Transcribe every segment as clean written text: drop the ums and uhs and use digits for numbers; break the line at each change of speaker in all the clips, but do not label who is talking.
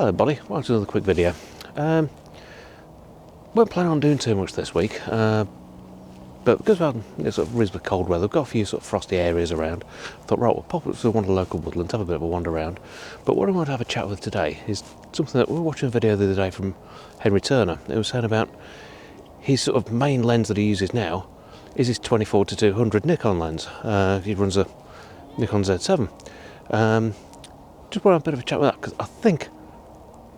Hello everybody, welcome to another quick video. Weren't planning on doing too much this week, but because we've had sort of reasonably cold weather, we've got a few sort of frosty areas around. I thought, right, we'll pop up to one of the local woodlands, have a bit of a wander around. But what I want to have a chat with today is something that we were watching a video the other day from Henry Turner. It was saying about his sort of main lens that he uses now is his 24-200 Nikon lens. He runs a Nikon Z7. Just want to have a bit of a chat with that because I think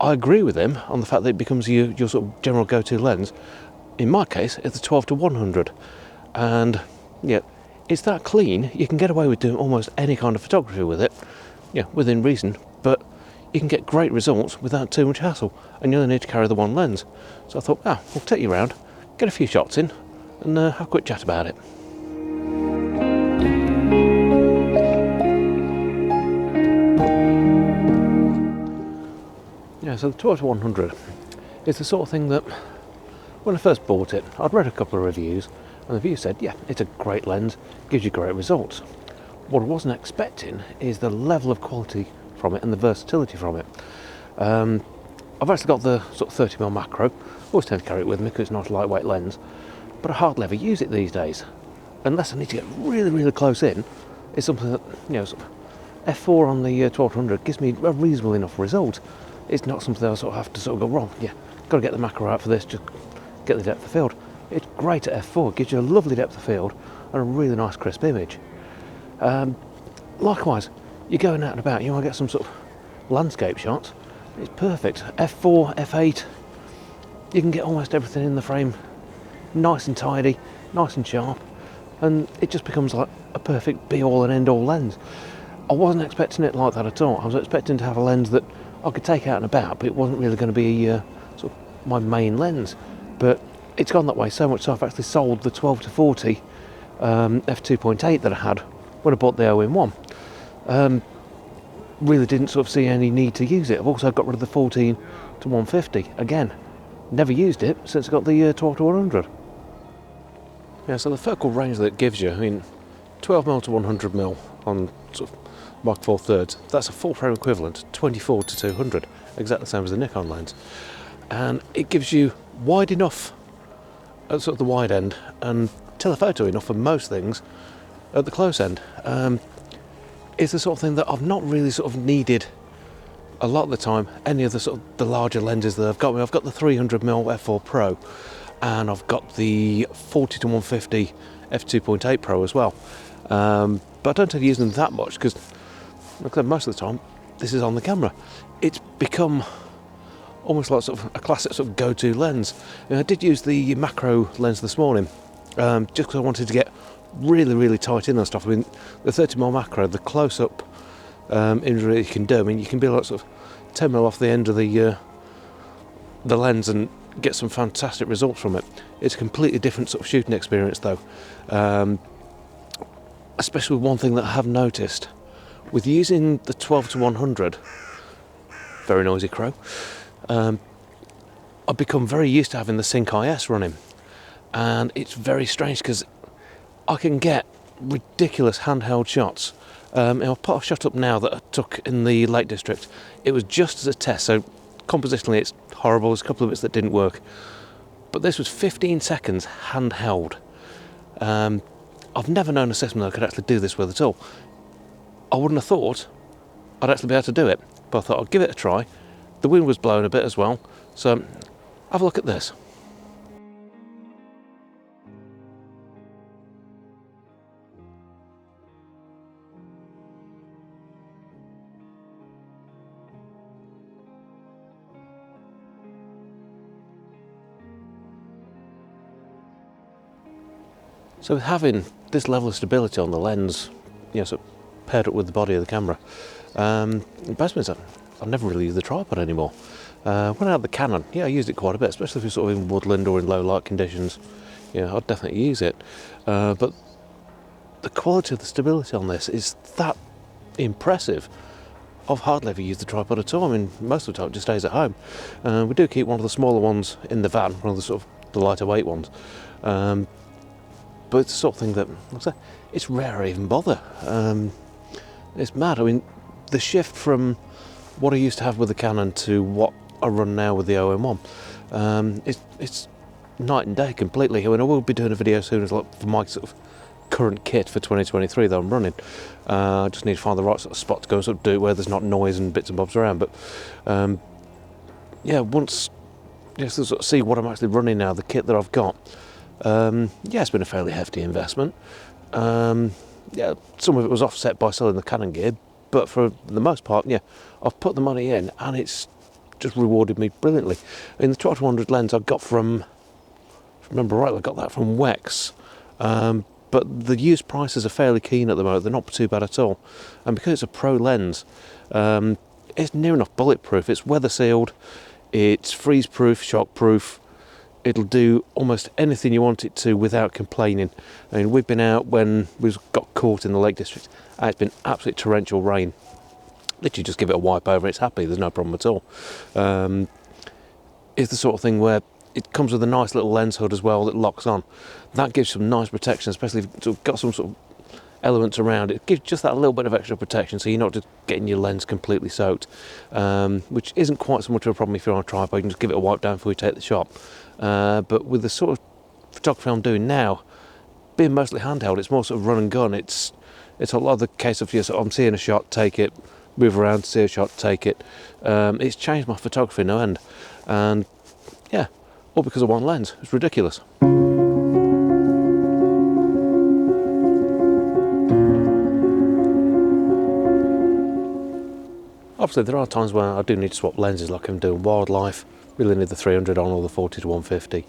I agree with him on the fact that it becomes your sort of general go-to lens. In my case, it's the 12-100, and yeah, it's that clean. You can get away with doing almost any kind of photography with it, yeah, within reason. But you can get great results without too much hassle, and you only need to carry the one lens. So I thought, we'll take you around, get a few shots in, and have a quick chat about it. Yeah, so the 12-100 is the sort of thing that, when I first bought it, I'd read a couple of reviews, and the review said, yeah, it's a great lens, gives you great results. What I wasn't expecting is the level of quality from it and the versatility from it. I've actually got the sort of 30mm macro. Always tend to carry it with me because it's not a lightweight lens, but I hardly ever use it these days. Unless I need to get really, really close in, it's something that, sort of f4 on the 1200 gives me a reasonable enough result. It's not something I sort of have to sort of go wrong. Yeah, got to get the macro out for this, just get the depth of field. It's great at f4, it gives you a lovely depth of field and a really nice crisp image. Likewise, you're going out and about, you want to get some sort of landscape shots, it's perfect. f4, f8, you can get almost everything in the frame nice and tidy, nice and sharp, and it just becomes like a perfect be-all and end-all lens. I wasn't expecting it like that at all. I was expecting to have a lens that I could take out and about, but it wasn't really going to be sort of my main lens. But it's gone that way so much so I've actually sold the 12-40 f2.8 that I had when I bought the OM1. Really didn't sort of see any need to use it. I've also got rid of the 14-150. Again, never used it since I got the 12-100. Yeah, so the focal range that it gives you, 12mm to 100mm on sort of Mark IV thirds, that's a full frame equivalent, 24-200, exactly the same as the Nikon lens. And it gives you wide enough at sort of the wide end and telephoto enough for most things at the close end. It's the sort of thing that I've not really sort of needed a lot of the time, any of the sort of the larger lenses that I've got. I've got the 300mm f4 Pro, and I've got the 40-150 f2.8 Pro as well. But I don't tend to use them that much because, like I said, most of the time this is on the camera. It's become almost like sort of a classic sort of go-to lens. I did use the macro lens this morning, just because I wanted to get really, really tight in on stuff. The 30mm macro, the close-up imagery you can do, you can be like sort of 10mm off the end of the lens and get some fantastic results from it. It's a completely different sort of shooting experience though. Especially one thing that I have noticed with using the 12-100, very noisy crow, I've become very used to having the Sync IS running, and it's very strange because I can get ridiculous handheld shots. I'll put a shot up now that I took in the Lake District. It was just as a test, so compositionally it's horrible, there's a couple of bits that didn't work, but this was 15 seconds handheld. I've never known a system that I could actually do this with at all. I wouldn't have thought I'd actually be able to do it, but I thought I'd give it a try. The wind was blowing a bit as well, so have a look at this. So with having this level of stability on the lens, sort of paired up with the body of the camera, basically I've never really used the tripod anymore. When I had the Canon, I used it quite a bit, especially if you're sort of in woodland or in low light conditions. I'd definitely use it. But the quality of the stability on this is that impressive. I've hardly ever used the tripod at all. Most of the time it just stays at home. We do keep one of the smaller ones in the van, one of the sort of the lighter weight ones. But it's the sort of thing that, like I say, it's rare I even bother. It's mad. The shift from what I used to have with the Canon to what I run now with the OM1. It's night and day completely. I mean, I will be doing a video soon as for my sort of current kit for 2023 that I'm running. I just need to find the right sort of spot to go and sort of do it where there's not noise and bits and bobs around. But yeah, once just to sort of see what I'm actually running now, the kit that I've got. Yeah, it's been a fairly hefty investment. Yeah, some of it was offset by selling the Canon gear, but for the most part, yeah, I've put the money in and it's just rewarded me brilliantly. In the 12-100 lens I got from, if I remember right, I got that from Wex. But the used prices are fairly keen at the moment. They're not too bad at all. And because it's a pro lens, it's near enough bulletproof. It's weather sealed, it's freeze proof, shock proof. It'll do almost anything you want it to without complaining. I mean, we've been out when we got caught in the Lake District and it's been absolute torrential rain. Literally just give it a wipe over, it's happy, there's no problem at all. It's the sort of thing where it comes with a nice little lens hood as well that locks on. That gives some nice protection, especially if you've got some sort of elements around it. It gives just that little bit of extra protection so you're not just getting your lens completely soaked, which isn't quite so much of a problem if you're on a tripod. You can just give it a wipe down before you take the shot. But with the sort of photography I'm doing now, being mostly handheld, it's more sort of run and gun. It's a lot of the case of I'm seeing a shot, take it, move around, see a shot, take it. It's changed my photography no end, and yeah, all because of one lens. It's ridiculous. Obviously there are times when I do need to swap lenses, like I'm doing wildlife, really need the 300 on or the 40 to 150.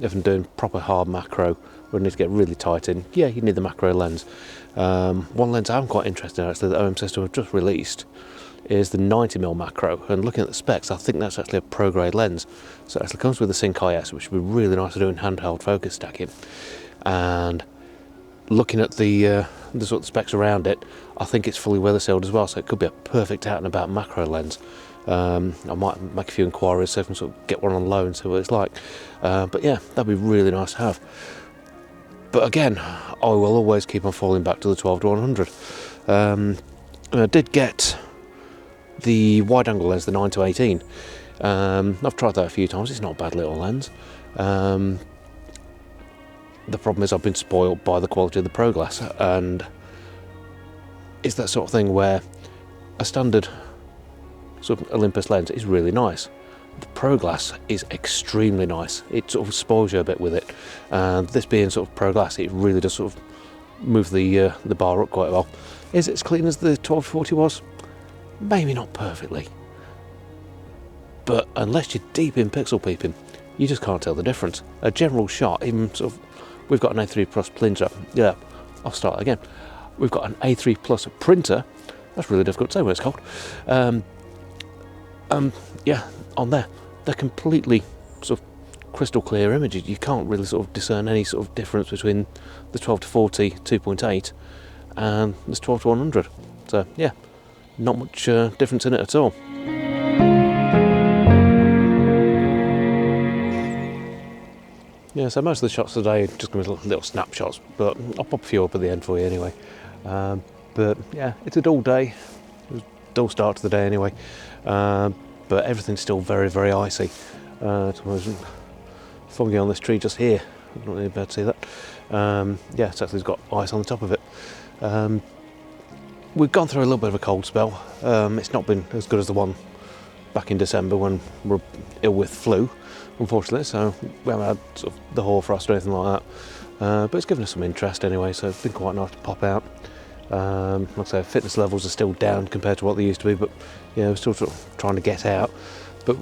If I'm doing proper hard macro, where I need to get really tight in, yeah, you need the macro lens. One lens I'm quite interested in actually that OM System have just released is the 90mm macro, and looking at the specs I think that's actually a pro grade lens. So it actually comes with the Sync IS, which would be really nice to do in handheld focus stacking. And looking at the sort of specs around it, I think it's fully weather sealed as well, so it could be a perfect out and about macro lens. I might make a few inquiries so I can sort of get one on loan, see what it's like. But yeah, that'd be really nice to have. But again, I will always keep on falling back to the 12-100. I did get the wide angle lens, the 9-18. I've tried that a few times. It's not a bad little lens. The problem is I've been spoiled by the quality of the Pro Glass, and it's that sort of thing where a standard sort of Olympus lens is really nice. The Pro Glass is extremely nice. It sort of spoils you a bit with it, and this being sort of Pro Glass, it really does sort of move the bar up quite well. Is it as clean as the 1240 was? Maybe not perfectly, but unless you're deep in pixel peeping, you just can't tell the difference. A general shot, even sort of, we've got an A3 Plus printer. Yeah, I'll start again. We've got an A3 Plus printer. That's really difficult to say when it's cold. Yeah, on there, they're completely sort of crystal clear images. You can't really sort of discern any sort of difference between the 12-40 2.8 and this 12-100. So yeah, not much difference in it at all. Yeah, so most of the shots today are just going to be little snapshots, but I'll pop a few up at the end for you anyway. But yeah, it's a dull day. It was a dull start to the day anyway. But everything's still very, very icy. It's foggy on this tree just here. I'm not really able to see that. Yeah, it's actually got ice on the top of it. We've gone through a little bit of a cold spell. It's not been as good as the one back in December when we were ill with flu, unfortunately, so we haven't had sort of the hoarfrost or anything like that. But it's given us some interest anyway, so it's been quite nice to pop out. Like I say, fitness levels are still down compared to what they used to be, but yeah, we're still sort of trying to get out. But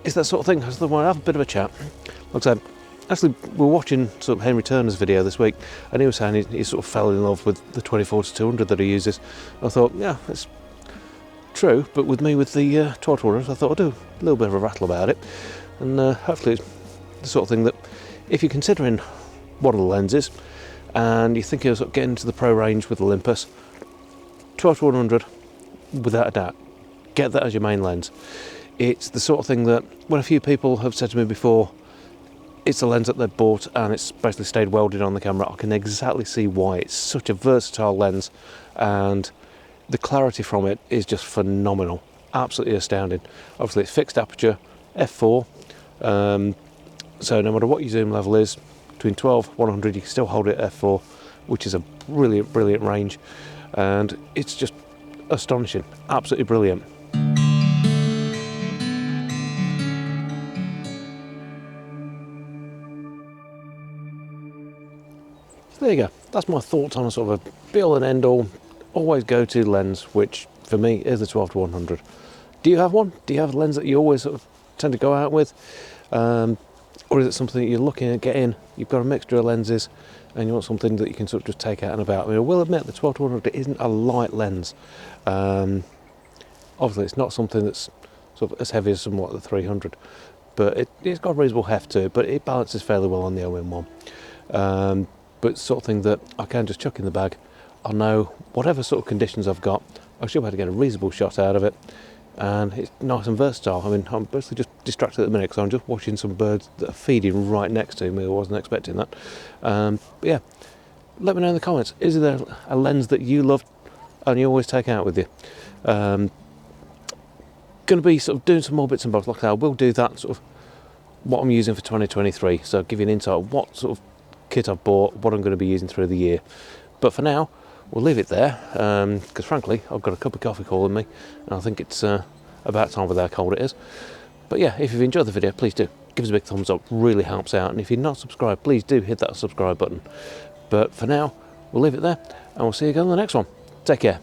it's that sort of thing. I just want to have a bit of a chat. Like I said, actually, we were watching sort of Henry Turner's video this week, and he was saying he sort of fell in love with the 24-200 that he uses. I thought, yeah, it's true, but with me with the 12-100, I thought I'd do a little bit of a rattle about it, and hopefully it's the sort of thing that if you're considering one of the lenses and you think you're sort of getting into the pro range with Olympus, 12-100, without a doubt, get that as your main lens. It's the sort of thing that when a few people have said to me before, it's a lens that they've bought and it's basically stayed welded on the camera, I can exactly see why. It's such a versatile lens, and the clarity from it is just phenomenal, absolutely astounding. Obviously it's fixed aperture, f4, so no matter what your zoom level is, between 12 100 you can still hold it at f4, which is a brilliant range, and it's just astonishing, absolutely brilliant. So there you go, that's my thoughts on a sort of a be all and end all, always go to lens, which for me is the 12 to 100. Do you have one? Do you have a lens that you always sort of tend to go out with? Or is it something that you're looking at getting, you've got a mixture of lenses and you want something that you can sort of just take out and about? I mean, I will admit the 12 to 100 isn't a light lens. Obviously it's not something that's sort of as heavy as somewhat the 300, but it's got a reasonable heft to it, but it balances fairly well on the OM1. But it's the sort of thing that I can just chuck in the bag. I know whatever sort of conditions I've got, I should be able to get a reasonable shot out of it, and it's nice and versatile. I mean, I'm basically just distracted at the minute because I'm just watching some birds that are feeding right next to me. I wasn't expecting that. But yeah, let me know in the comments, is there a lens that you love and you always take out with you? Going to be sort of doing some more bits and bobs. Like I say, I will do that sort of what I'm using for 2023, so I'll give you an insight of what sort of kit I've bought, what I'm going to be using through the year. But for now, we'll leave it there, because frankly I've got a cup of coffee calling me and I think it's about time with how cold it is. But yeah, if you've enjoyed the video, please do give us a big thumbs up, really helps out, and if you're not subscribed, please do hit that subscribe button. But for now, we'll leave it there and we'll see you again on the next one. Take care.